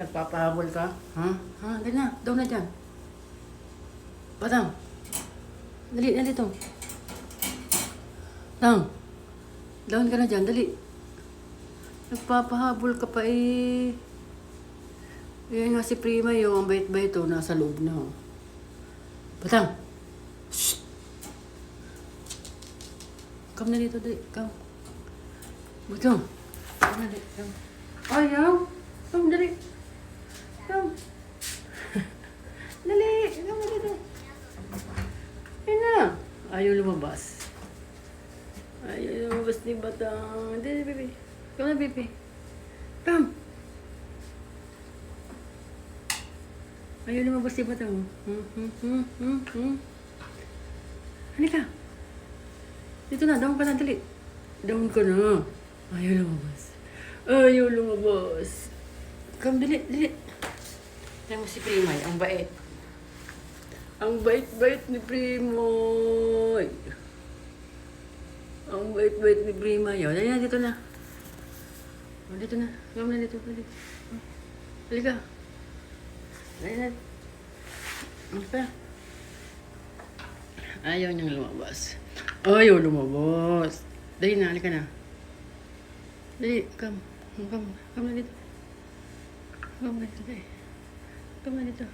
Nagpapahabol ka? Ha? Ha? Dali na. Down na dyan. Batang. Dali, dali to. Tang. Down ka na dyan. Dali. Nagpapahabol ka pa eh. Yan nga si Prima yung ang bait-bait to. Nasa loob na. Oh. Batang. Shh. Come na dito. Dali. Come. Batang. Come na dali. Come. Ayaw. Come dali. Come. Dali. Come dito. Ayun na. Ayaw lumabas. Ayaw lumabas ni Batang. Dali, baby. Come na, baby. Come. Ayaw lumabas si Batang. Halika. Dito na. Down ka na. Dali. Down ka na. Ayaw lumabas. Ayaw lumabas. Come, dali. Dali. Tignan mo si Primoy. Ang bait. Ang bait-bait ni Primoy. Ang bait-bait ni Primoy. Dali na, dito na. Dito na. Come na dito. Dali. Halika. Dali na. Halika. Ayaw niyang lumabas. Ayaw lumabas. Dali na. Halika na. Dali. Come. Come. Come na dito. Come na dito. Come na dito.